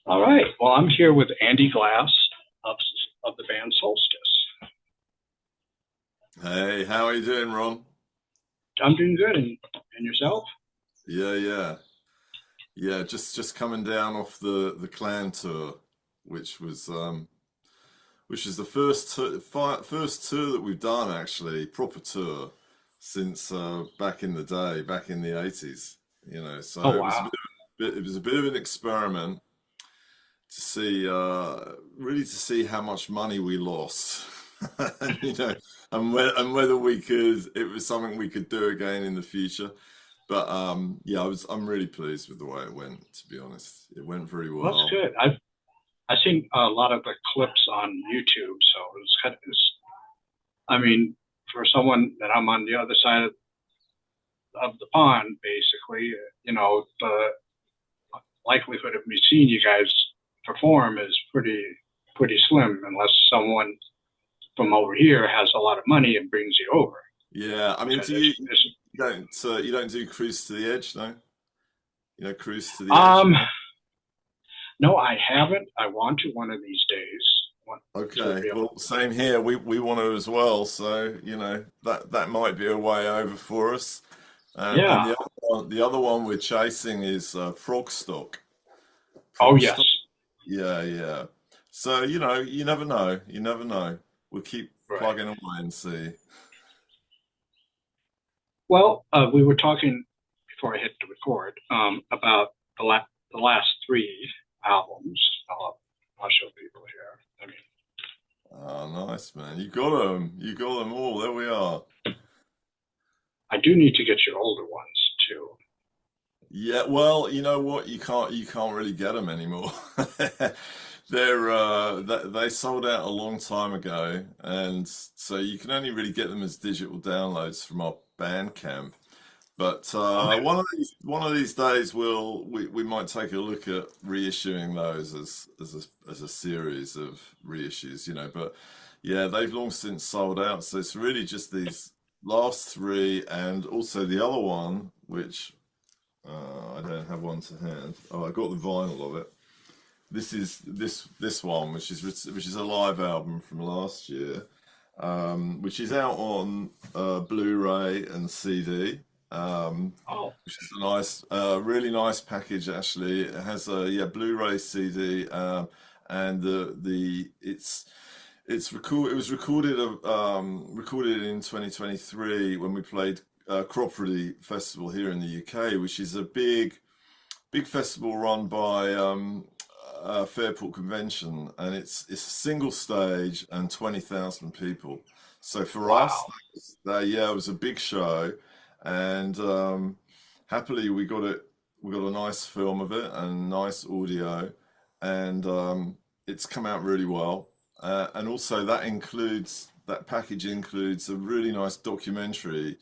All right. Well, I'm here with Andy Glass of, of the band Solstice. Hey, how are you doing, Ron? I'm doing good, and yourself? Yeah, yeah, yeah. Just coming down off the Clan tour, which was which is the first tour that we've done actually, proper tour since back in the day, back in the 80s. Oh So it was a wow, it was a bit of an experiment to see really to see how much money we lost. And and whether we could it was something we could do again in the future. But yeah, I'm really pleased with the way it went, to be honest. It went very well, that's well. good. I've seen a lot of the clips on YouTube, so I mean, for someone that I'm on the other side of the pond, basically, the likelihood of me seeing you guys perform is pretty slim, unless someone from over here has a lot of money and brings you over. Yeah, I mean, Because do you it's you don't do Cruise to the Edge, no? You know, Cruise to the Edge. um No, I haven't. I want to one of these days. Want to Okay, be able. well, same here. We want to as well. So that might be a way over for us. And Yeah. the other one we're chasing is Progstock. Oh yes. Progstock. Yeah, yeah. So you never know. You never know. We'll keep Right. plugging away and see. Well, we were talking before I hit the record about the last three albums. I'll show people here. I mean, Oh, nice, man. You got them. You got them all. There we are. I do need to get your older ones too. Yeah, well, you know what? You can't really get them anymore. They sold out a long time ago, and so you can only really get them as digital downloads from our Bandcamp. But Okay. one of these days we might take a look at reissuing those as a series of reissues, But yeah, they've long since sold out, so it's really just these last three, and also the other one, which I don't have one to hand. Oh, I got the vinyl of it. This is this one, which is a live album from last year, which is out on Blu-ray and CD, Oh, which is a nice, really nice package actually. It has a yeah Blu-ray CD, and the it's record. It was recorded in 2023 when we played Cropredy Festival here in the UK, which is a big festival run by Fairport Convention, and it's a single stage and 20,000 people. So for us, wow. yeah, it was a big show, and happily we got a nice film of it and nice audio, and it's come out really well. And also that package includes a really nice documentary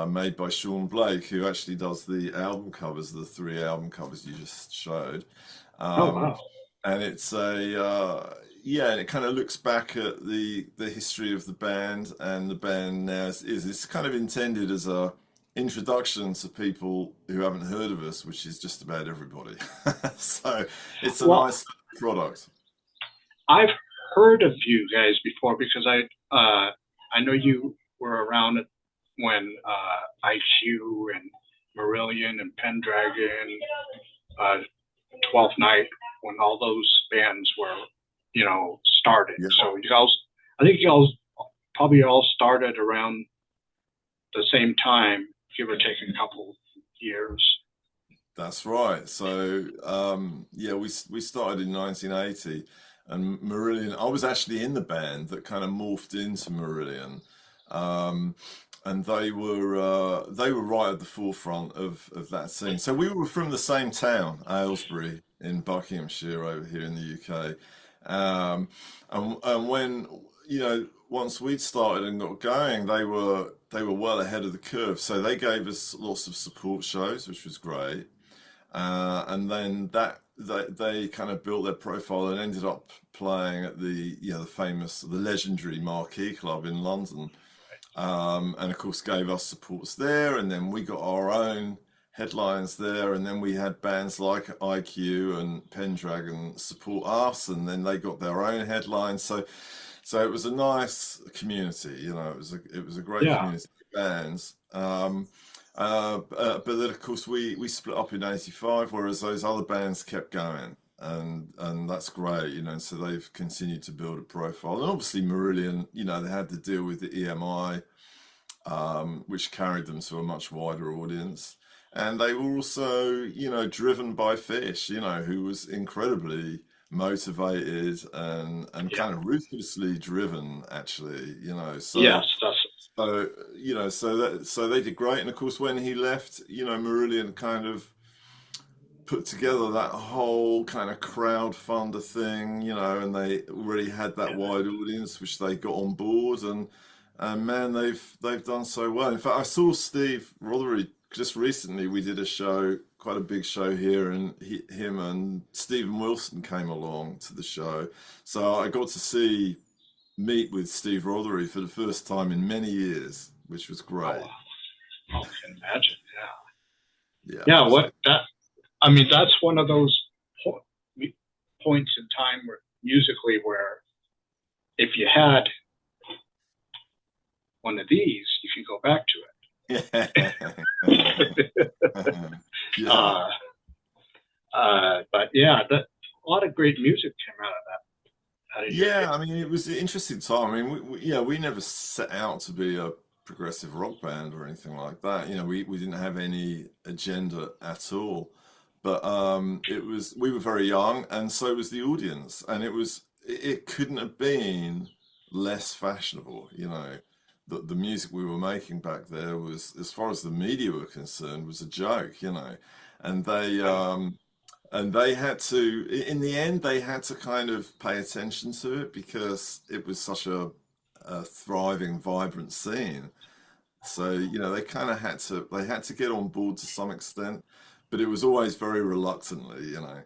made by Sean Blake, who actually does the album covers, the three album covers you just showed. Oh Um, wow. and it's a yeah, and it kind of looks back at the history of the band, and the band now is it's kind of intended as a introduction to people who haven't heard of us, which is just about everybody. So it's a Well, nice product. I've heard of you guys before because I know you were around when IQ and Marillion and Pendragon, uh, 12th Night, when all those bands were, started. Yeah, So I think you all probably all started around the same time, give or take a couple years. that's right. So yeah, we started in 1980, and Marillion. I was actually in the band that kind of morphed into Marillion, um, and they were right at the forefront of that scene. So we were from the same town, Aylesbury in Buckinghamshire, over here in the UK. And when once we'd started and got going, they were well ahead of the curve. So they gave us lots of support shows, which was great. And then they kind of built their profile and ended up playing at the legendary Marquee Club in London, and of course gave us supports there. And then we got our own headlines there, and then we had bands like IQ and Pendragon support us, and then they got their own headlines. So it was a nice community, you know. It was a great Yeah. community of bands. But then of course we split up in '85, whereas those other bands kept going, and that's great, you know. So they've continued to build a profile, and obviously Marillion, you know, they had to deal with the EMI, which carried them to a much wider audience. And they were also, you know, driven by Fish, you know, who was incredibly motivated and Yeah. kind of ruthlessly driven, actually, you know. Yes. That's So you know, so they did great. And of course, when he left, you know, Marillion kind of put together that whole kind of crowdfunder thing, you know, and they already had that yeah. wide audience, which they got on board, and man, they've done so well. In fact, I saw Steve Rothery just recently. We did a show, quite a big show here, and him and Stephen Wilson came along to the show, so I got to meet with Steve Rothery for the first time in many years, which was Oh, great. wow. Oh, I can imagine. Yeah, Yeah. Yeah. so What that? I mean, that's one of those po- points in time where musically, where if you had one of these, you can go back to it. yeah. But yeah, that a lot of great music came out of that. Out of your Yeah, hit. I mean, it was an interesting time. I mean, yeah, we never set out to be a progressive rock band or anything like that. You know, we didn't have any agenda at all. But it was we were very young, and so was the audience, and it couldn't have been less fashionable. You know, the music we were making back there was, as far as the media were concerned, was a joke. You know, and Yeah. they had to, in the end, they had to kind of pay attention to it because it was such a thriving, vibrant scene. So, you know, they had to get on board to some extent, but it was always very reluctantly, you know.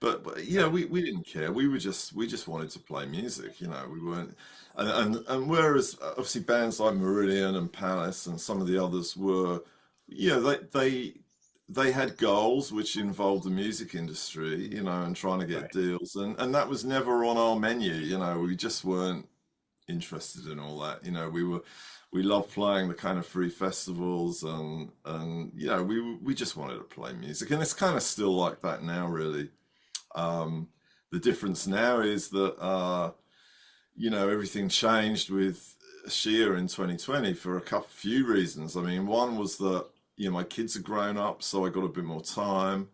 But you know, Yeah. we didn't care. We just wanted to play music, you know. We weren't, and whereas obviously bands like Marillion and Palace and some of the others were, you know, they had goals which involved the music industry, you know, and trying to get Right. deals, and that was never on our menu, you know. We just weren't interested in all that. You know, we loved playing the kind of free festivals, and you know, we just wanted to play music, and it's kind of still like that now, really. Um, the difference now is that you know, everything changed with Shia in 2020 for a few reasons. I mean, one was that, you know, my kids are grown up, so I got a bit more time.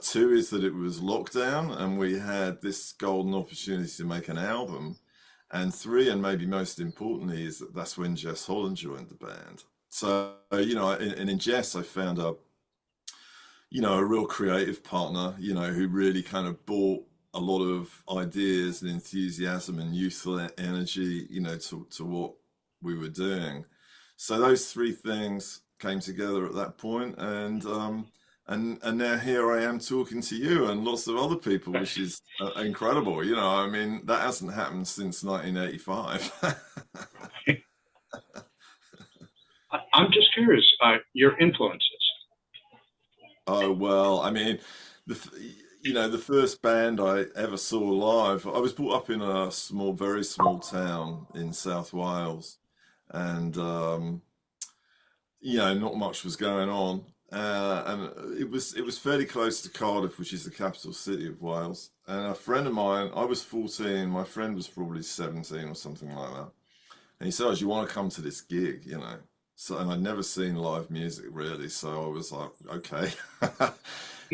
Two is that it was lockdown and we had this golden opportunity to make an album. And three, and maybe most importantly, is that that's when Jess Holland joined the band. So, you know, and in Jess, I found you know, a real creative partner, you know, who really kind of brought a lot of ideas and enthusiasm and youthful energy, you know, to what we were doing. So those three things came together at that point, and now here I am talking to you and lots of other people, which is incredible. You know, I mean, that hasn't happened since 1985. I'm just curious. Your influences. Oh well, I mean, you know, the first band I ever saw live, I was brought up in a small, very small town in South Wales, and you know, not much was going on, and it was fairly close to Cardiff, which is the capital city of Wales. And a friend of mine, I was 14, my friend was probably 17 or something like that, and he said, "Oh, do you want to come to this gig?" You know. So, and I'd never seen live music really, so I was like, okay.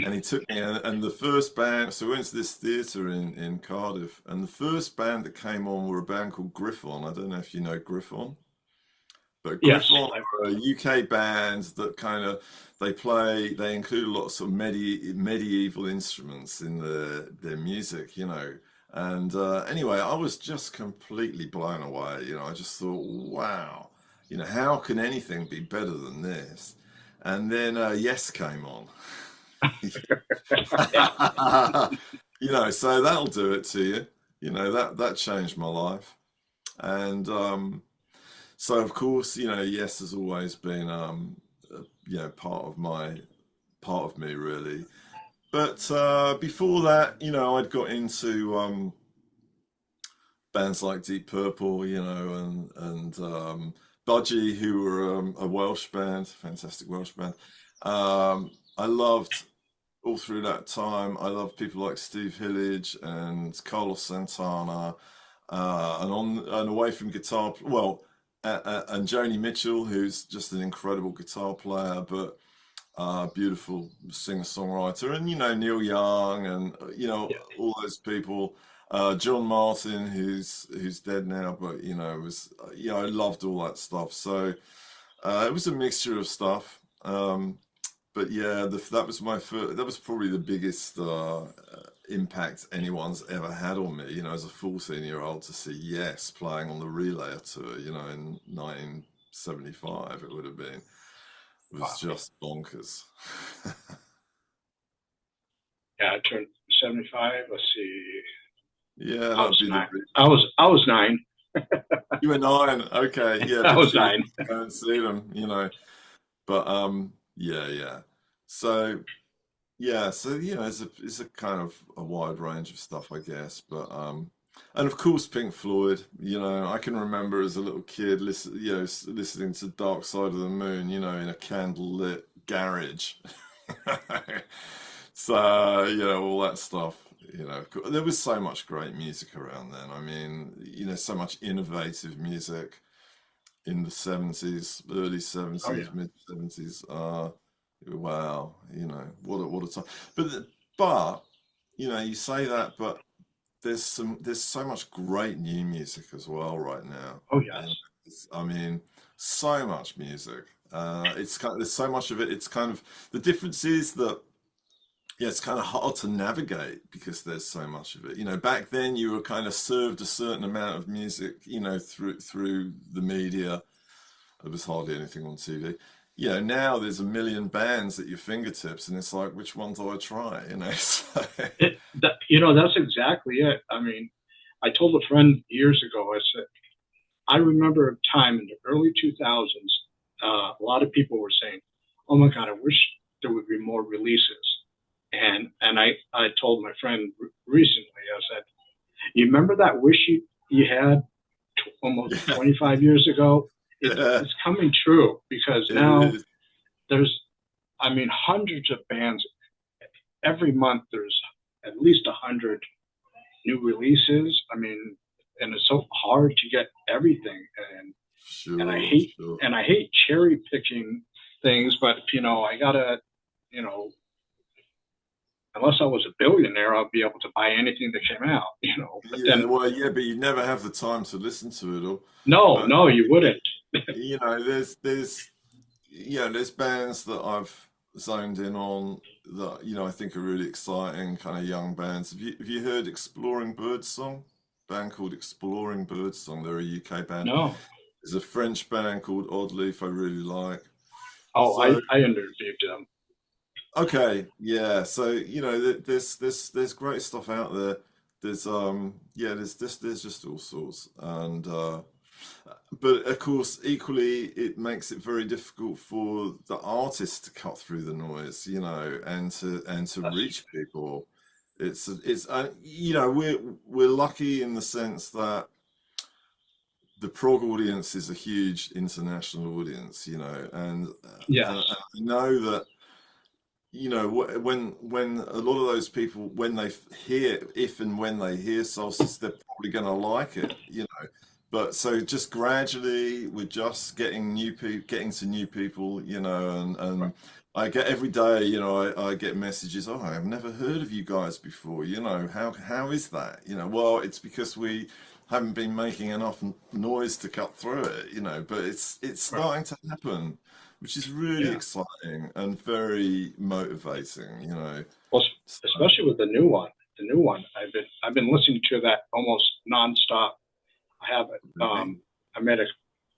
And he took me, and the first band, so we went to this theatre in Cardiff, and the first band that came on were a band called Griffon. I don't know if you know Griffon, but Yes. Griffon are a UK band that kind of, they include lots of medieval instruments in their music, you know. And anyway, I was just completely blown away. You know, I just thought, wow, you know, how can anything be better than this? And then Yes came on. Yeah. You know, so that'll do it to you. You know, that changed my life. And so of course, you know, Yes has always been part of me really. But before that, I'd got into bands like Deep Purple, and Budgie, who were a Welsh band, fantastic Welsh band. I loved all through that time. I loved people like Steve Hillage and Carlos Santana, and away from guitar, well, and Joni Mitchell, who's just an incredible guitar player, but beautiful singer-songwriter, and Neil Young, and Yeah. all those people. John Martin, who's dead now, but was I loved all that stuff. So it was a mixture of stuff. But yeah, that was my first. That was probably the biggest impact anyone's ever had on me. As a 14-year-old to see Yes playing on the Relay tour. In 1975, it would have been. It was Wow. just bonkers. Yeah, I turned 75. Let's see. Yeah, I that'd was be the nine. big. I was 9. You were 9, okay, yeah, I but was too young 9. to go and see them. But yeah, yeah. So yeah, so it's a kind of a wide range of stuff, I guess. But and of course Pink Floyd. I can remember as a little kid listening to Dark Side of the Moon. In a candlelit garage. So, all that stuff. There was so much great music around then. I mean, so much innovative music in the 70s, early Oh 70s, yeah. mid 70s. Wow, what a time. But you say that, but there's so much great new music as well right now. Oh You know, yes. I mean, so much music. There's so much of it. It's kind of the difference is that yeah, it's kind of hard to navigate because there's so much of it. Back then you were kind of served a certain amount of music, through the media. There was hardly anything on TV. Now there's a million bands at your fingertips, and it's like, which one do I try? So, That's exactly it. I mean, I told a friend years ago. I said I remember a time in the early 2000s. A lot of people were saying, "Oh my God, I wish there would be more releases." And I told my friend recently. I said, "You remember that wish you had almost yeah, 25 years ago? It's yeah, it's coming true because it now is. there's, I mean, hundreds of bands every month. There's at least 100 new releases. I mean, and it's so hard to get everything. And I Sure, hate sure. and I hate cherry picking things, but I gotta, you know, unless I was a billionaire, I'd be able to buy anything that came out. But Yeah, then, well, yeah, but you never have the time to listen to it all. no, But no, you wouldn't. there's bands that I've zoned in on that I think are really exciting, kind of young bands. Have you heard Exploring Birdsong? Band called Exploring Birdsong. They're a UK band. No. There's a French band called Oddleaf I really like. Oh, So I interviewed them. okay, yeah. So there's great stuff out there. There's just all sorts, and but of course, equally, it makes it very difficult for the artist to cut through the noise, and to That's reach people. We're lucky in the sense that the prog audience is a huge international audience, and yes, I know that when a lot of those people when they hear if and when they hear Solstice, they're probably going to like it. But so just gradually, we're just getting getting to new people, right, and I get every day, I get messages. Oh, I've never heard of you guys before. How is that? Well, it's because we haven't been making enough noise to cut through it. But it's right, starting to happen, which is really yeah. exciting and very motivating. Well, So, especially with the new one. The new one, I've been listening to that almost nonstop. I have it. really, I made a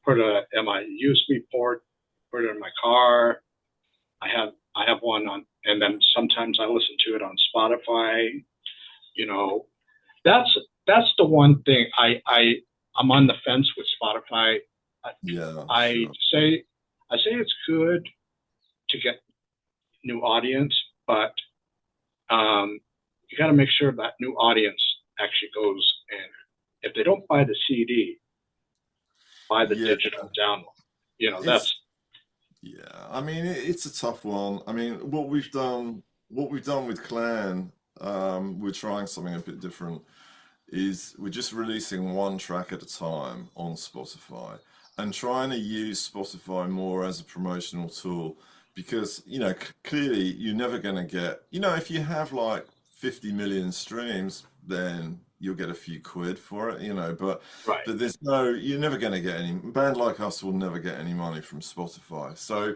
put a in my USB port, put it in my car. I have one on, and then sometimes I listen to it on Spotify. You know, that's that's the one thing I'm on the fence with Spotify. I, yeah, I sure. say I say it's good, to get new audience, but you got to make sure that new audience actually goes and if they don't buy the CD, buy the Yeah, digital download. You know, it's that's yeah. I mean, it's a tough one. I mean, what we've done with Clan, we're trying something a bit different. Is we're just releasing one track at a time on Spotify and trying to use Spotify more as a promotional tool because, clearly you're never going to get, if you have like 50 million streams, then you'll get a few quid for it, right. but you're never going to get any, a band like us will never get any money from Spotify. So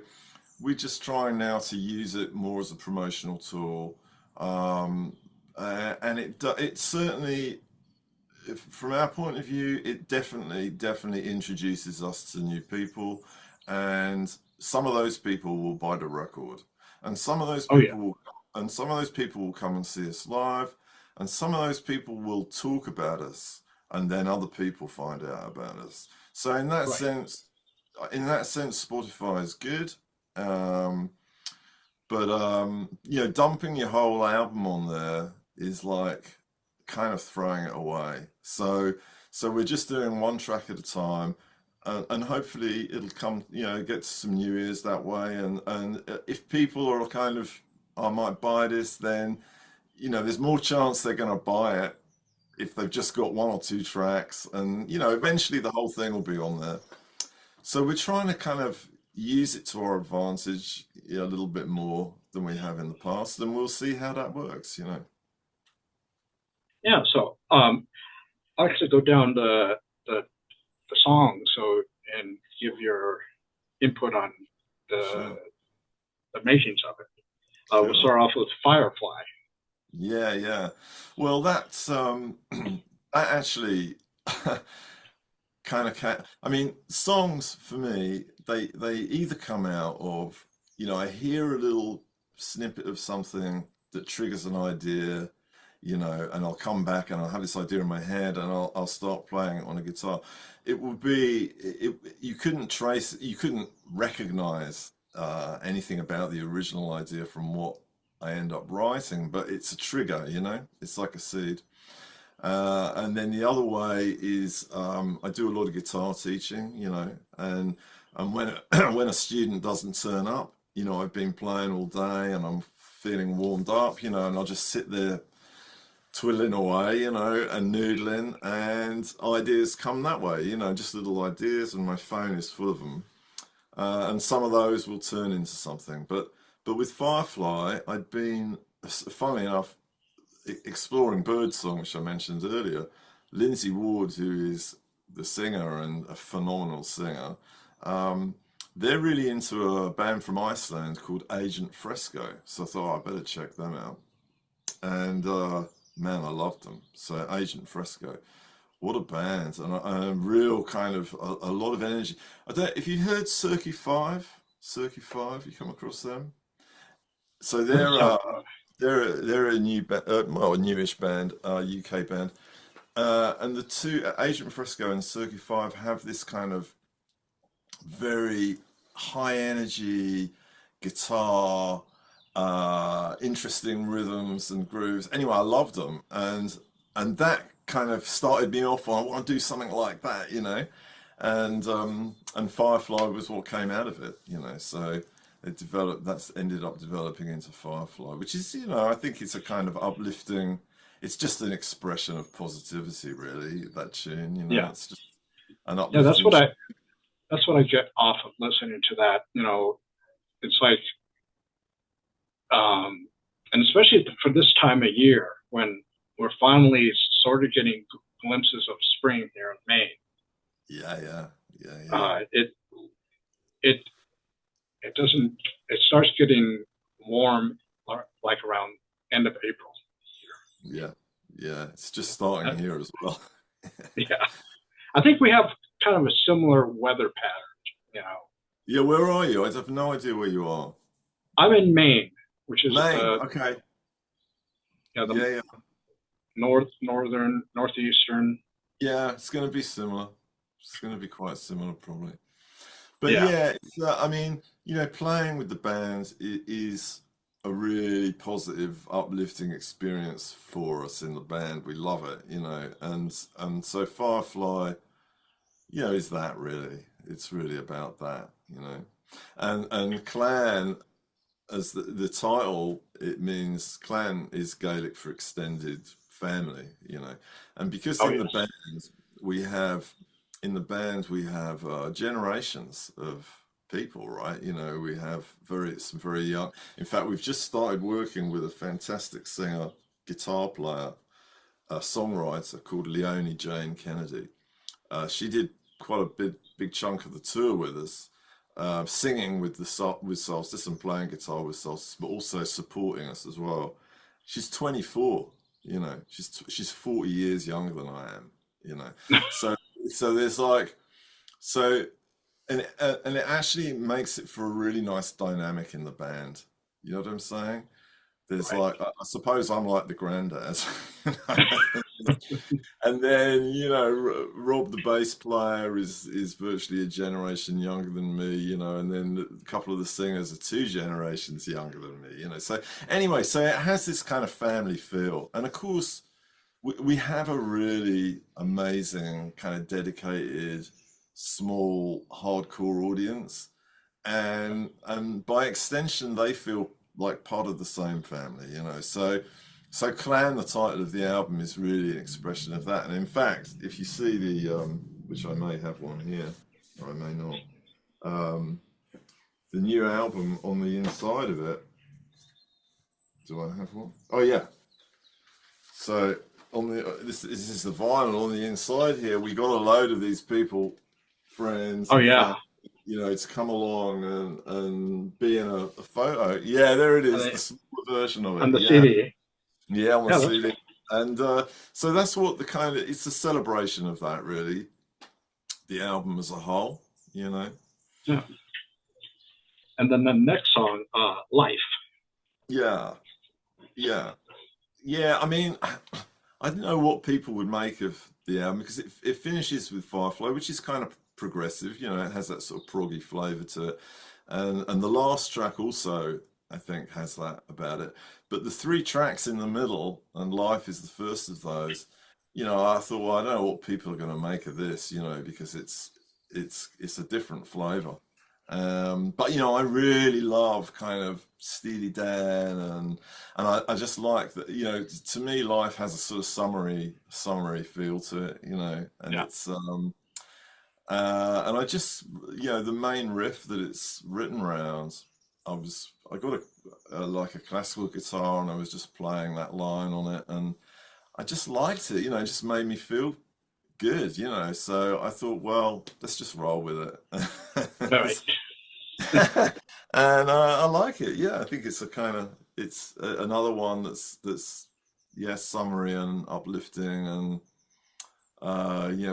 we're just trying now to use it more as a promotional tool. And it certainly from our point of view, it definitely introduces us to new people, and some of those people will buy the record, and some of those Oh yeah, people will, and some of those people will come and see us live, and some of those people will talk about us, and then other people find out about us. So right. in that sense, Spotify is good. Um, but dumping your whole album on there is like kind of throwing it away. So we're just doing one track at a time, and hopefully it'll come, get some new ears that way. And if people are kind of, I might buy this, then there's more chance they're going to buy it if they've just got one or two tracks, and eventually the whole thing will be on there. So we're trying to kind of use it to our advantage, a little bit more than we have in the past, and we'll see how that works. Yeah. So I like to go down the the song so and give your input on the Sure. the makings of it. We'll Cool. start off with Firefly. Yeah, yeah. Well, that's that actually kind of I mean, songs for me, they either come out of, I hear a little snippet of something that triggers an idea, and I'll come back and I'll have this idea in my head and I'll start playing it on a guitar. It would be you couldn't you couldn't recognize anything about the original idea from what I end up writing, but it's a trigger. It's like a seed. And then the other way is I do a lot of guitar teaching, and when when a student doesn't turn up, I've been playing all day and I'm feeling warmed up, and I'll just sit there twiddling away, and noodling, and ideas come that way, just little ideas, and my phone is full of them. And some of those will turn into something. But with Firefly, I'd been, funnily enough, exploring birdsong, which I mentioned earlier. Lindsay Ward, who is the singer and a phenomenal singer, um, they're really into a band from Iceland called Agent Fresco. So I thought, I better check them out. And man, I loved them. So Agent Fresco, what a band, and a real kind of a lot of energy. I don't if you heard Circuit Five, you come across them. So Doesn't sound they're a well, a newish band, UK band, and the two Agent Fresco and Circuit Five have this kind of very high energy guitar, interesting rhythms and grooves. Anyway, I loved them, and that kind of started me off on I want to do something like that. And Firefly was what came out of it. So it developed. That's ended up developing into Firefly, which is, I think it's a kind of uplifting. It's just an expression of positivity, really. That tune, yeah. it's just an Yeah, uplifting. that's what I get off of listening to that. It's like and especially for this time of year when we're finally sort of getting glimpses of spring here in Maine. Yeah, yeah, yeah, yeah. It it doesn't. It starts getting warm like around end of April Yeah, yeah. It's just starting here. here as well. Yeah, I think we have kind of a similar weather pattern. You know, Yeah, where are you? I have no idea where you are. I'm in Maine, which is Maine. Okay. the Yeah, yeah. northeastern. Yeah, it's going to be similar. It's going to be quite similar, probably. But Yeah, yeah, I mean, playing with the band is a really positive, uplifting experience for us in the band. We love it, and so Firefly, is that really? It's really about that. And Clann, as the title, it means Clann is Gaelic for extended family. And because Oh in the yes. band we have generations of people, right? We have some very young. In fact, we've just started working with a fantastic singer, guitar player, a songwriter called Leonie Jane Kennedy. She did quite a big chunk of the tour with us, singing with Solstice and playing guitar with Solstice, but also supporting us as well. She's 24. She's 40 years younger than I am. So there's like so, and it actually makes it for a really nice dynamic in the band. You know what I'm saying? There's Right. like, I suppose I'm like the granddad. And then, Rob, the bass player, is virtually a generation younger than me, and then a couple of the singers are 2 generations younger than me. So anyway, so it has this kind of family feel. And of course, we have a really amazing kind of dedicated, small, hardcore audience. And by extension, they feel like part of the same family. So Clan, the title of the album, is really an expression of that. And in fact, if you see which I may have one here, or I may not, the new album on the inside of it, do I have one? Oh yeah. So on this is the vinyl on the inside here. We got a load of these people, friends, Oh and yeah. family, to come along and be in a photo. Yeah, there it And, is, the smaller version of it. the Yeah. CD. Yeah, on my Yeah, that's CD. And so that's what it's a celebration of that, really. The album as a whole. yeah. And then the next song, Life. Yeah, yeah, yeah. I mean, I don't know what people would make of the album because it finishes with Firefly, which is kind of progressive. It has that sort of proggy flavor to it, and the last track also, I think, has that about it. But the 3 tracks in the middle, and Life is the first of those. I thought, well, I don't know what people are going to make of this, because it's a different flavor. But I really love kind of Steely Dan, and I just like that. To me, Life has a sort of summery feel to it. And Yeah. it's and I just the main riff that it's written around. I got like a classical guitar, and I was just playing that line on it, and I just liked it. It just made me feel good. So I thought, well, let's just roll with All it. right. And I like it. Yeah, I think it's another one that's summery and uplifting, and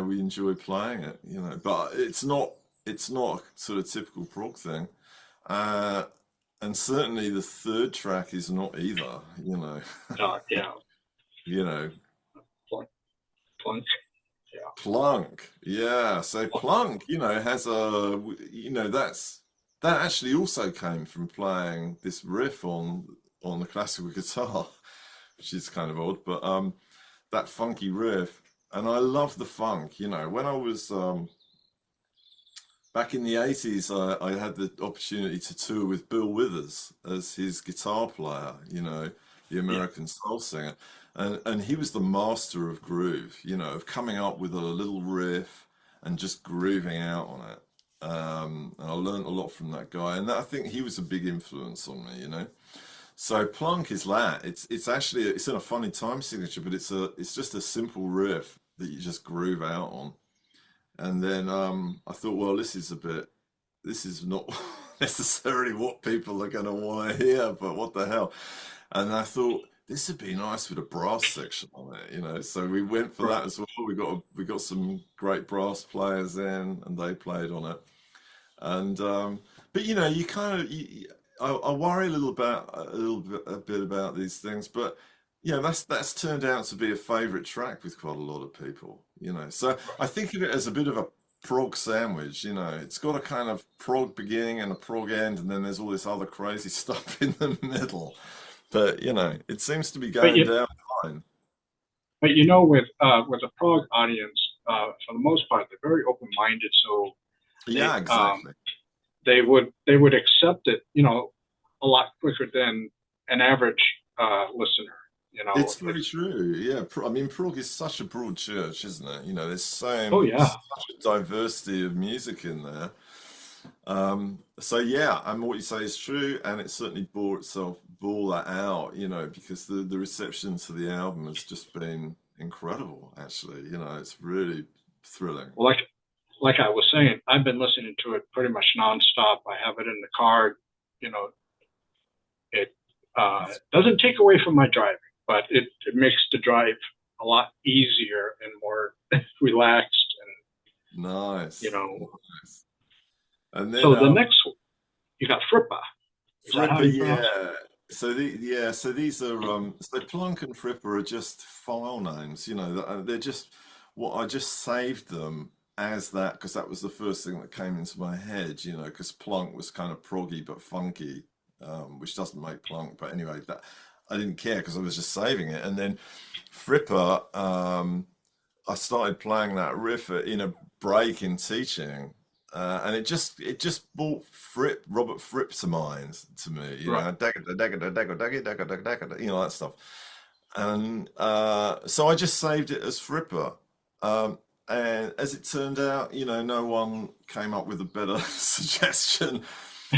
we enjoy playing it. But it's not a sort of typical prog thing. Uh, and certainly the third track is not either. Yeah. You know, Plunk. Plunk. Yeah. Plunk. Yeah, so Plunk, has that actually also came from playing this riff on the classical guitar, which is kind of odd, but that funky riff, and I love the funk. When I was back in the 80s, I had the opportunity to tour with Bill Withers as his guitar player, the Yeah. American soul singer. And he was the master of groove, of coming up with a little riff and just grooving out on it. And I learned a lot from that guy. And I think he was a big influence on me. So Plunk is that. It's actually, it's in a funny time signature, but it's just a simple riff that you just groove out on. And then I thought, well, this is not necessarily what people are going to want to hear, but what the hell? And I thought this would be nice with a brass section on it. So we went for that Right. as well. We got some great brass players in, and they played on it. And but you kind of I worry a bit about these things, but that's turned out to be a favorite track with quite a lot of people. So I think of it as a bit of a prog sandwich, you know. It's got a kind of prog beginning and a prog end, and then there's all this other crazy stuff in the middle. But, you know, it seems to be But going you, down fine. but with a prog audience, for the most part, they're very open minded. So they Yeah, exactly. they would accept it, a lot quicker than an average listener. You know, It's very true. Yeah, I mean, prog is such a broad church, isn't it? You know, there's oh yeah. such a diversity of music in there. So yeah, and what you say is true, and it certainly bore that out, you know, because the reception to the album has just been incredible, actually. You know, it's really thrilling. Well, like I was saying, I've been listening to it pretty much nonstop. I have it in the car. You know, it That's doesn't take away from my driving, but it makes the drive a lot easier and more relaxed. And you nice, know, nice. And then so the next you got Frippa. Is that how Fripper, you pronounce it? yeah. So these are so Plunk and Fripper are just file names, you know, they're just what I just saved them as that because that was the first thing that came into my head, you know, because Plunk was kind of proggy but funky, which doesn't make Plunk, but anyway, that I didn't care because I was just saving it. And then Fripper, I started playing that riff in a break in teaching, and it just brought Robert Fripp to mind to me, you Right. know, you know that stuff. And so I just saved it as Fripper. Um, and as it turned out, you know, no one came up with a better suggestion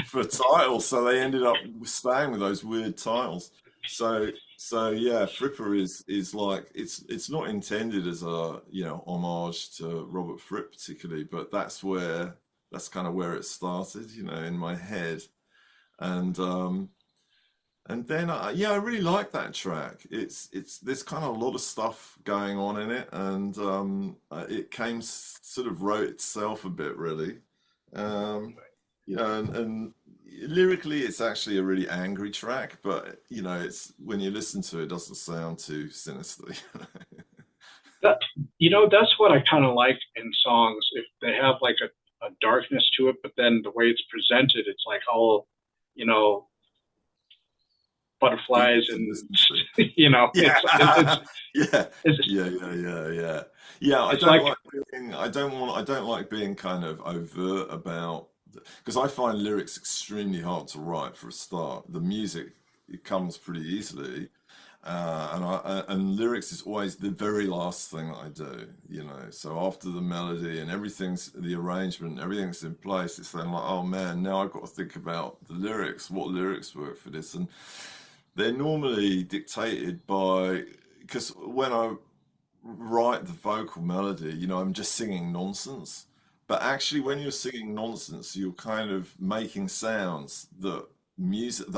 for a title, so they ended up staying with those weird titles. So so yeah, Fripper is like it's not intended as a homage to Robert Fripp particularly, but that's kind of where it started, you know, in my head. And and then yeah, I really like that track. It's there's kind of a lot of stuff going on in it, and it sort of wrote itself a bit really. Um, and lyrically, it's actually a really angry track, but you know, it's when you listen to it, it doesn't sound too sinister. That that's what I kind of like in songs. If they have like a darkness to it, but then the way it's presented, it's like all you know Easy butterflies to and listen to. it's Yeah, yeah, it's yeah. Yeah, it's like I don't like being kind of overt about because I find lyrics extremely hard to write for a start. The music it comes pretty easily, and lyrics is always the very last thing that I do, you know. So after the melody and the arrangement, everything's in place. It's then like, oh man, now I've got to think about the lyrics. What lyrics work for this? And they're normally dictated by because when I write the vocal melody, you know, I'm just singing nonsense. But actually, when you're singing nonsense, you're kind of making sounds that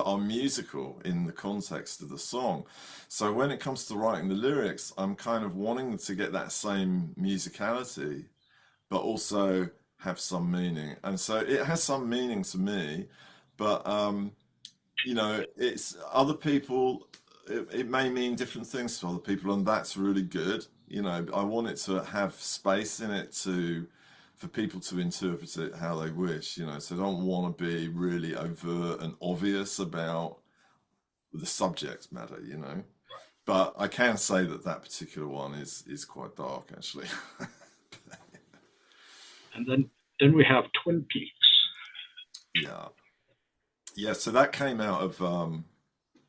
are musical in the context of the song. So when it comes to writing the lyrics, I'm kind of wanting to get that same musicality, but also have some meaning. And so it has some meaning to me, but you know, it's other people, it may mean different things to other people, and that's really good. You know, I want it to have space in it for people to interpret it how they wish, you know, so I don't want to be really overt and obvious about the subject matter, you know. But I can say that that particular one is quite dark, actually. and then we have Twin Peaks. Yeah. Yeah, so that came out of well,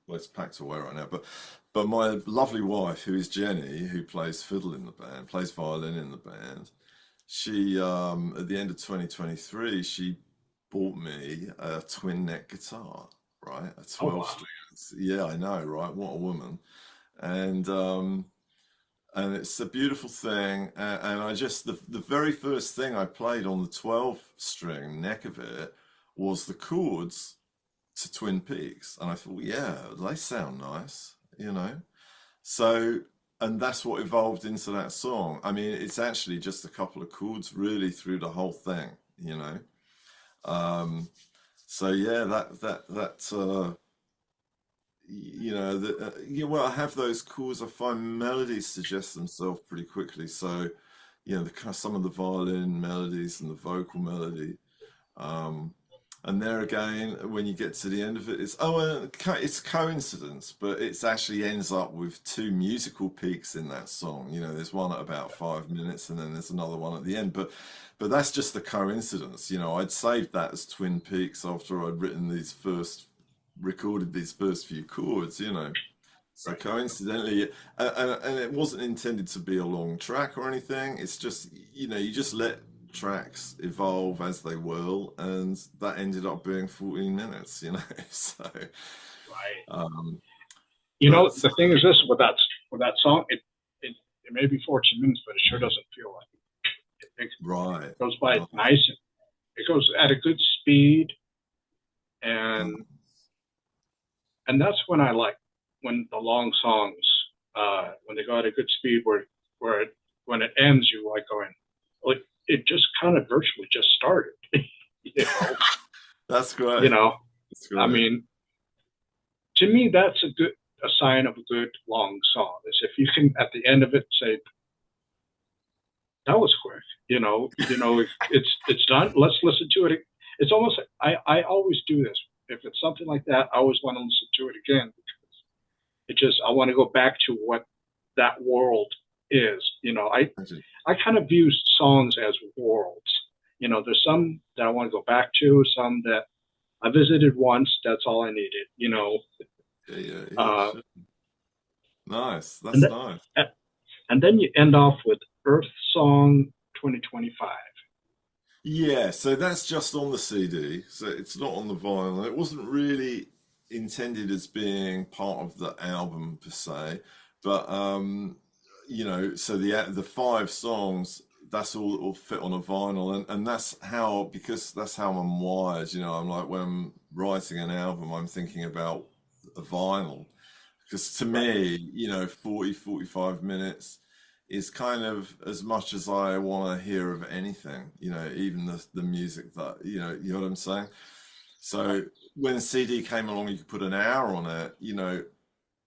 it's packed away right now, but my lovely wife, who is Jenny, who plays fiddle in the band, plays violin in the band, she at the end of 2023, she bought me a twin neck guitar, right? A Oh 12 wow. strings. Yeah, I know, right? What a woman. And and it's a beautiful thing. And I just the very first thing I played on the 12 string neck of it was the chords to Twin Peaks, and I thought, well, yeah, they sound nice, you know. So, and that's what evolved into that song. I mean, it's actually just a couple of chords really through the whole thing, you know. Um, so yeah, you know, well, I have those chords. I find melodies suggest themselves pretty quickly. So you know, some of the violin melodies and the vocal melody. Um, and there again, when you get to the end of it, it's coincidence, but it actually ends up with two musical peaks in that song. You know, there's one at about 5 minutes, and then there's another one at the end. But that's just a coincidence. You know, I'd saved that as Twin Peaks after I'd recorded these first few chords. You know, so Right. coincidentally, and it wasn't intended to be a long track or anything. It's just, you know, you just let tracks evolve as they will, and that ended up being 14 minutes, you know. So, Right. um, You know, but the thing is this with that song, it may be 14 minutes, but it sure doesn't feel like it right, goes by nice, nice. It goes at a good speed, and nice. that's when I like when the long songs, when they go at a good speed, where when it ends, you like going, like it just kind of virtually just started. you know, That's you great. know. That's I great. mean, to me, that's a sign of a good long song. Is if you can at the end of it say that was quick. It's done. Let's listen to it. It's almost I always do this. If it's something like that, I always want to listen to it again. It just I want to go back to what that world is. I kind of view songs as worlds. There's some that I want to go back to, some that I visited once. That's all I needed. Yeah, yeah, yeah, Uh, sure. Nice. and That's that, nice. and then you end off with Earth Song 2025. Yeah, so that's just on the CD, so it's not on the vinyl. It wasn't really intended as being part of the album per se, but you know, so the five songs, that's all that will fit on a vinyl, and that's how, because that's how I'm wired. You know, I'm like, when I'm writing an album, I'm thinking about a vinyl, because to Right. me, you know, 40, 45 minutes is kind of as much as I want to hear of anything, you know, even the music that, you know what I'm saying? Right. So when CD came along, you could put an hour on it, you know,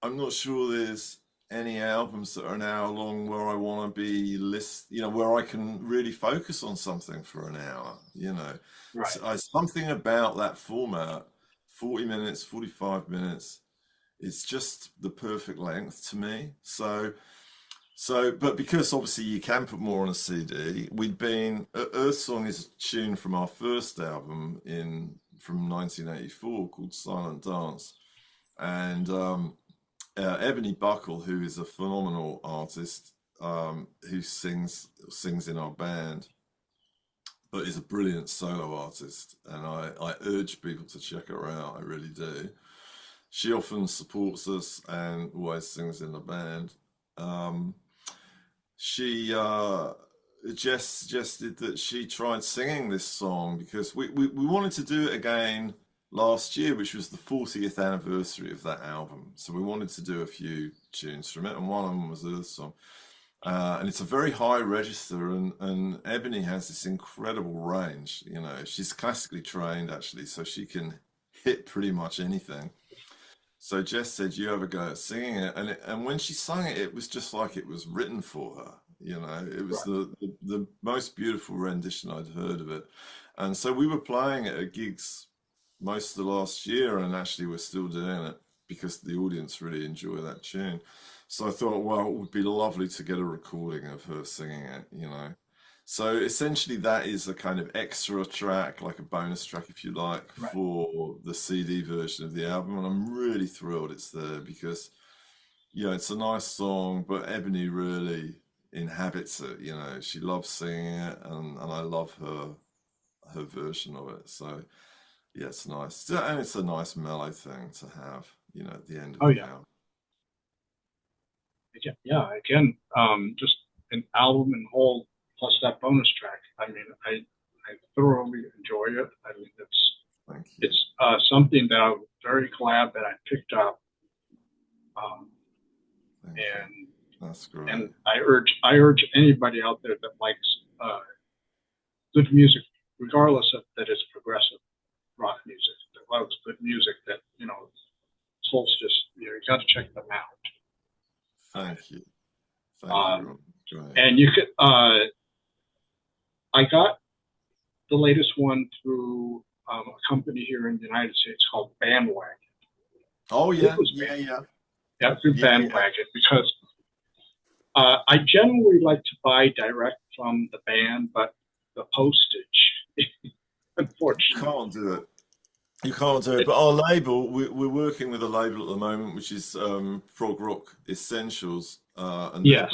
I'm not sure there's any albums that are an hour long where I want to you know, where I can really focus on something for an hour, you know. Right. So something about that format, 40 minutes, 45 minutes, it's just the perfect length to me. But because obviously you can put more on a CD, Earth Song is a tune from our first album from 1984 called Silent Dance, and Ebony Buckle, who is a phenomenal artist, who sings in our band, but is a brilliant solo artist, and I urge people to check her out. I really do. She often supports us and always sings in the band. Um, she Jess suggested that she tried singing this song because we wanted to do it again last year, which was the 40th anniversary of that album. So we wanted to do a few tunes from it, and one of them was Earth Song. And it's a very high register, and Ebony has this incredible range. You know, she's classically trained actually, so she can hit pretty much anything. So Jess said, "You have a go at singing it," and when she sang it, it was just like it was written for her. You know, it was Right. the most beautiful rendition I'd heard of it, and so we were playing it at gigs most of the last year, and actually we're still doing it because the audience really enjoy that tune. So I thought, well, it would be lovely to get a recording of her singing it. You know, so essentially, that is a kind of extra track, like a bonus track, if you like, Right. for the CD version of the album. And I'm really thrilled it's there because, you know, it's a nice song, but Ebony really inhabits it. You know, she loves singing it, and I love her version of it. So, yeah, it's nice. And it's a nice mellow thing to have, you know, at the end of Oh the yeah. album. Again, yeah. Again, just an album and whole plus that bonus track. I mean, I thoroughly enjoy it. I mean, Thank you. it's something that I'm very glad that I picked up. Um, Thank you. and That's great. and I urge anybody out there that likes good music, regardless of that it's progressive rock music, that loves good music, that Solstice, you got to check them out. Thank you. Thank Um, you. Great. and you could. I got the latest one through a company here in the United States called Bandwagon. Oh I think it yeah, was yeah, yeah, through yeah, yeah. Bandwagon because I generally like to buy direct from the band, but the postage, unfortunately, Can't do it. You can't do it. it, But our label, we're working with a label at the moment, which is Prog Rock Essentials, and yes,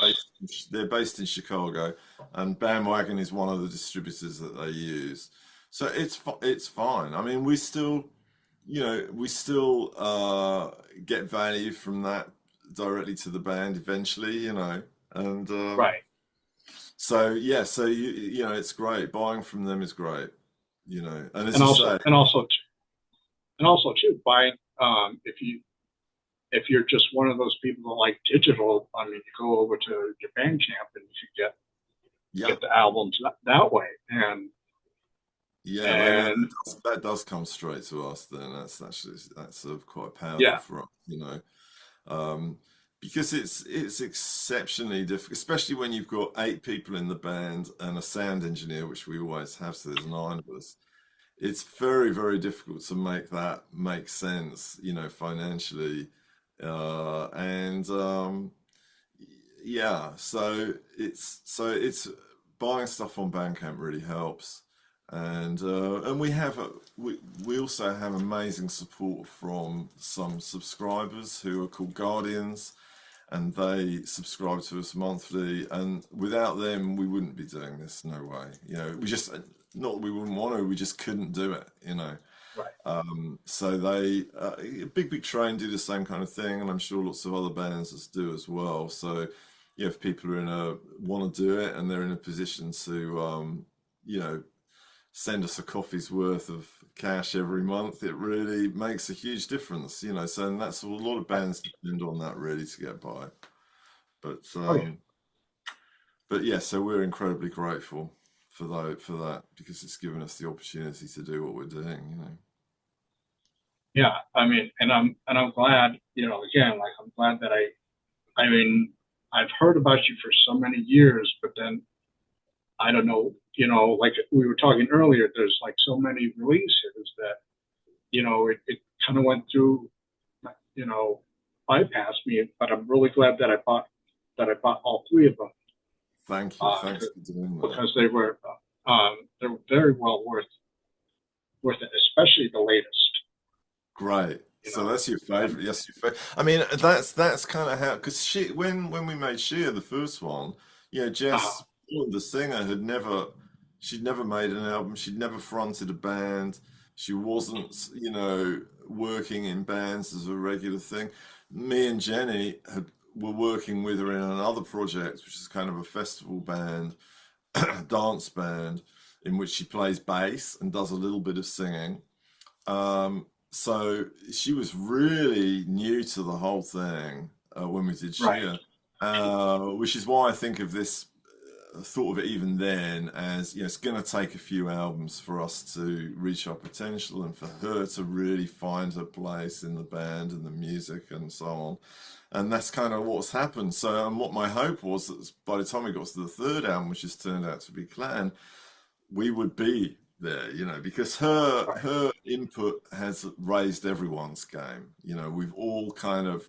they're based in Chicago, and Bandwagon is one of the distributors that they use. So it's fine. I mean, we still, we still get value from that directly to the band eventually, and right, so yeah, so it's great. Buying from them is great, and as and you also say. too buying if you're just one of those people that like digital. I mean, you go over to your Bandcamp and you get Yeah. the albums that way, and Yeah, well, and that does come straight to us. Then that's quite powerful yeah, for us, um, because it's exceptionally difficult, especially when you've got 8 people in the band and a sound engineer, which we always have. So there's 9 of us. It's very, very difficult to make that make sense, financially, and yeah, so it's buying stuff on Bandcamp really helps, and we also have amazing support from some subscribers who are called Guardians, and they subscribe to us monthly, and without them we wouldn't be doing this. No way. We just, not that we wouldn't want to, we just couldn't do it. right, So they, Big Train do the same kind of thing, and I'm sure lots of other bands do as well. So, if people want to do it and they're in a position to, send us a coffee's worth of cash every month, it really makes a huge difference. So, and that's a lot of right. bands depend on that really to get by. But, Oh yeah, yeah, so we're incredibly grateful for that because it's given us the opportunity to do what we're doing. yeah. I mean, and I'm glad. Again, like I'm glad that I mean, I've heard about you for so many years, but then I don't know. Like we were talking earlier, there's like so many releases that it kind of went through, you know, bypassed me. But I'm really glad that I bought all three of them Thank you. uh, Thanks for doing that. because they were very well worth it, especially the latest. Great. You So know, that's your and favorite. Yes, your favorite. I mean, that's kind of how, because when we made Sheer the first one, uh, Jess, the singer, she'd never made an album. She'd never fronted a band. She wasn't, working in bands as a regular thing. Me and Jenny were working with her in another project, which is kind of a festival band, dance band, in which she plays bass and does a little bit of singing. So she was really new to the whole thing when we did right, Sheer, which is why I think of this, thought of it even then as, it's going to take a few albums for us to reach our potential and for her to really find her place in the band and the music and so on. And that's kind of what's happened. So, and what my hope was that by the time we got to the third album, which has turned out to be Clann, we would be there, because her right, her input has raised everyone's game. We've all kind of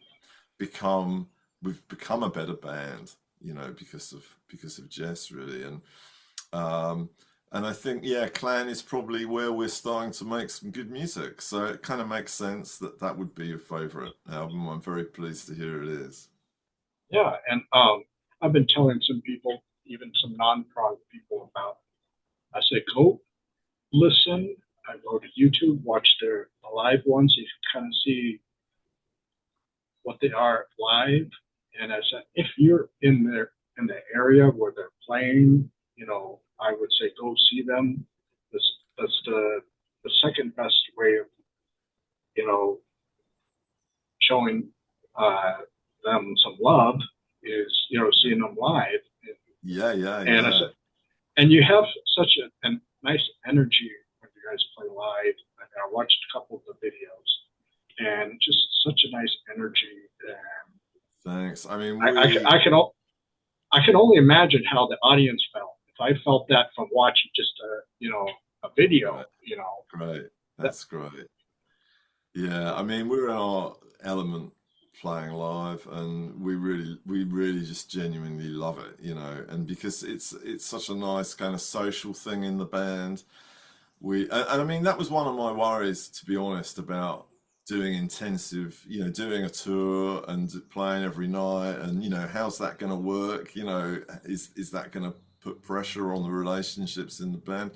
become we've become a better band, because of Jess really, um and I think, yeah, Clan is probably where we're starting to make some good music. So it kind of makes sense that that would be your favorite album. I'm very pleased to hear it is. yeah. And I've been telling some people, even some non-prog people, about. I said, go listen. I go to YouTube, watch their live ones. You can kind of see what they are live. And I said, if you're in the area where they're playing, I would say go see them. That's the second best way of you know showing uh, them some love is seeing them live. Yeah, yeah, And I yeah. said, and you have such a nice energy when you guys play live. I watched a couple of the videos, and just such a nice energy. And Thanks. I mean, I can only imagine how the audience felt if I felt that from watching a video, Right. Great. that, That's great. Yeah, I mean, we're in our element playing live, and we really just genuinely love it, and because it's such a nice kind of social thing in the band. And I mean, that was one of my worries, to be honest, about doing intensive, doing a tour and playing every night, and how's that going to work? Is that going to put pressure on the relationships in the band?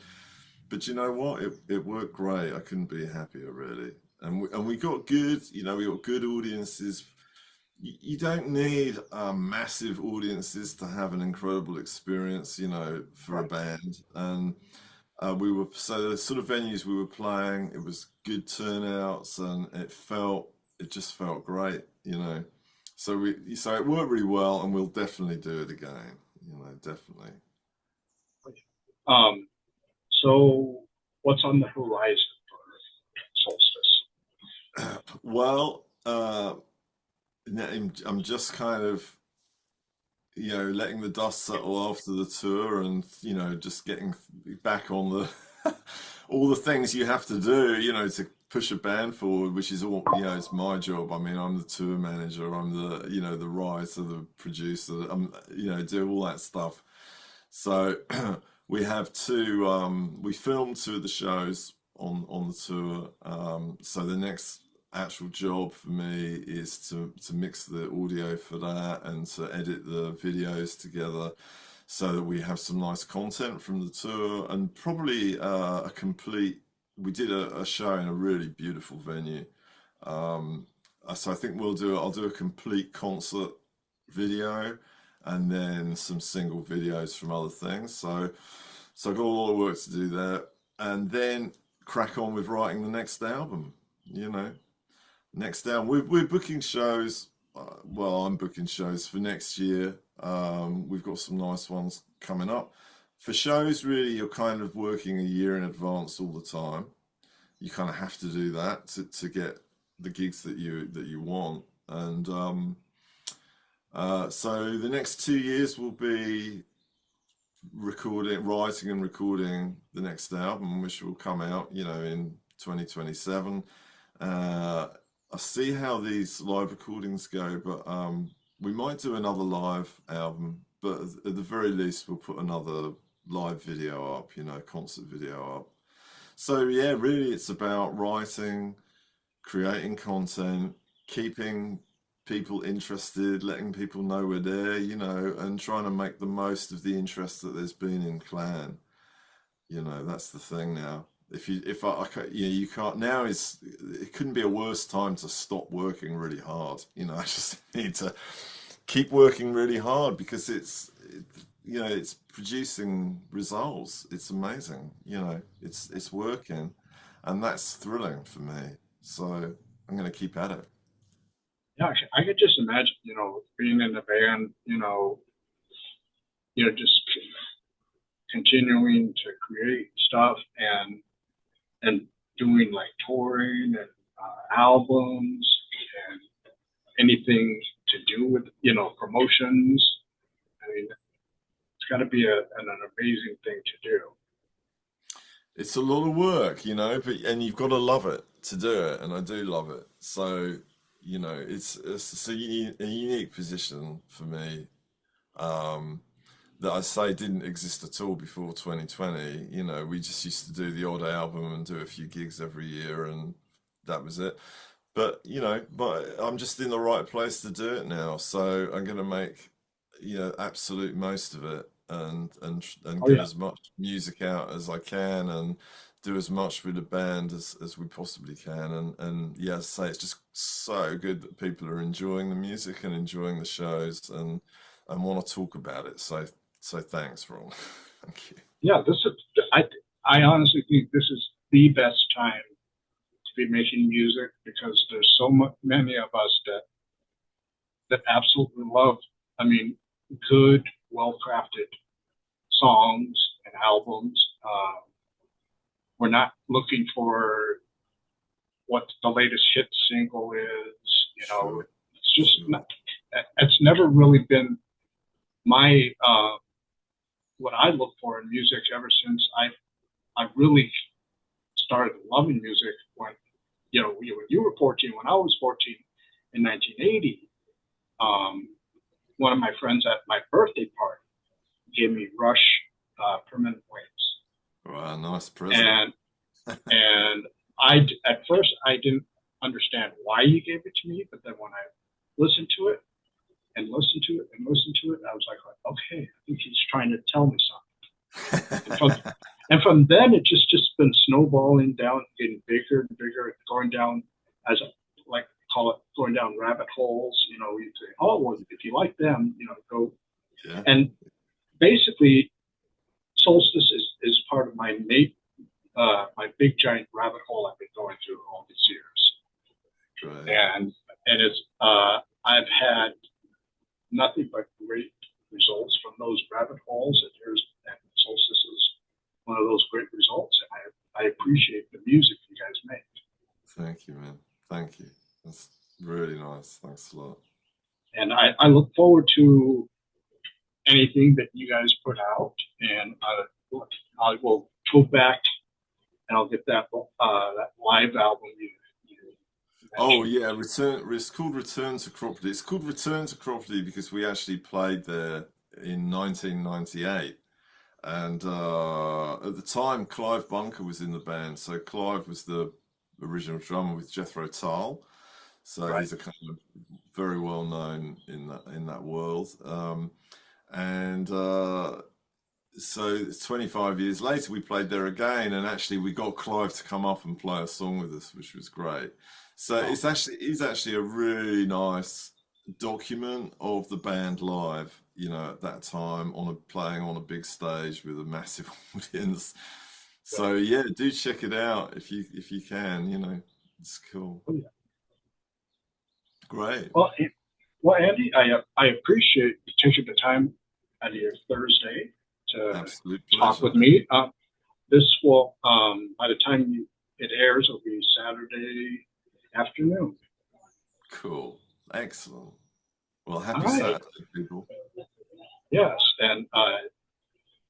But you know what? It worked great. I couldn't be happier, really. And we got good, we got good audiences. You don't need massive audiences to have an incredible experience, for a right. band. And so the sort of venues we were playing, it was good turnouts, and it just felt great. So it worked really well, and we'll definitely do it again, definitely. Um, so what's on the horizon for Solstice? Well, I'm just kind of, letting the dust settle after the tour, and just getting back on the all the things you have to do, to push a band forward, which is all, it's my job. I mean, I'm the tour manager, I'm the writer, the producer, do all that stuff. So we filmed two of the shows on the tour. So the next actual job for me is to mix the audio for that and to edit the videos together so that we have some nice content from the tour, and probably we did a show in a really beautiful venue. So I think I'll do a complete concert video, and then some single videos from other things. So I've got a lot of work to do there, and then crack on with writing the next album. You know, next album we're booking shows. Well, I'm booking shows for next year. We've got some nice ones coming up. For shows, really, you're kind of working a year in advance all the time. You kind of have to do that to get the gigs that you want. And so the next 2 years will be writing and recording the next album, which will come out, in 2027. I see how these live recordings go, but we might do another live album, but at the very least, we'll put another live video up, concert video up. So yeah, really, it's about writing, creating content, keeping people interested, letting people know we're there, and trying to make the most of the interest that there's been in Clann. That's the thing now. You can't now. It couldn't be a worse time to stop working really hard. I just need to keep working really hard because it's producing results. It's amazing. It's working, and that's thrilling for me. So I'm going to keep at it. Yeah, I could just imagine, being in the band, just continuing to create stuff and doing like touring and albums and anything to do with promotions. I mean, it's got to be an amazing thing to do. It's a lot of work, and you've got to love it to do it, and I do love it. So, it's a unique position for me, that I say didn't exist at all before 2020. We just used to do the odd album and do a few gigs every year, and that was it. But I'm just in the right place to do it now, so I'm going to make, absolute most of it, and Oh get yeah, as much music out as I can, and do as much with the band as we possibly can. And yeah, as I say, it's just so good that people are enjoying the music and enjoying the shows, and want to talk about it. So thanks, Ron. Thank you. yeah. I I honestly think this is the best time to be making music because there's many of us that absolutely love. I mean, good, well crafted songs and albums. We're not looking for what the latest hit single is. Sure, It's just sure. not. It's never really been my what I look for in music ever since I I really started loving music when, when you were 14, when I was 14 in 1980. One of my friends at my birthday party gave me Rush, Permanent Waves. Wow, nice present. And at first I didn't understand why he gave it to me, but then when I listened to it and listened to it and listened to it, I was like, okay, I think he's trying to tell me something. And from then, it just been snowballing down, getting bigger and bigger, going down, as I like to call it, going down rabbit holes. You say, oh, well, if you like them, go. Yeah. And basically, Solstice is part of my my big giant rabbit hole I've been going through all these years. Right. And it's I've had nothing but great results from those rabbit holes, and Solstice is one of those great results, and I appreciate the music you guys make. Thank you, man. Thank you. That's really nice. Thanks a lot. And I look forward to anything that you guys put out, and I will go back and I'll get that live album you Oh yeah, Return. It's called Return to Cropley. It's called Return to Cropley because we actually played there in 1998. And at the time, Clive Bunker was in the band. So Clive was the original drummer with Jethro Tull. So Right. he's a kind of very well known in that world. And so it's 25 years later, we played there again, and actually we got Clive to come up and play a song with us, which was great. So it's actually a really nice document of the band live, at that time playing on a big stage with a massive audience. So yeah, do check it out if you can, it's cool. Oh, yeah. Great. Well, Andy, I appreciate you taking the time out of your Thursday to Absolute talk pleasure. with me. This will, by the time it airs, it'll be Saturday afternoon. Cool. Excellent. Well, happy All right. Saturday, people. Yes, and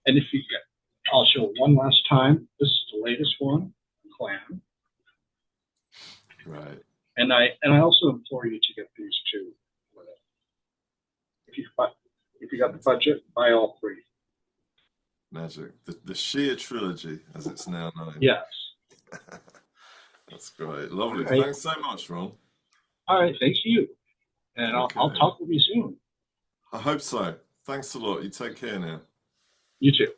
if you get, I'll show one last time. This is the latest one, Clann. Right. And I also implore you to get these two. If you got the budget, buy all three. Magic. The sheer trilogy, as it's now known. Yes. That's great. Lovely. Right. Thanks so much, Ron. All right. Thanks to you. And Okay. I'll talk with you soon. I hope so. Thanks a lot. You take care now. You too.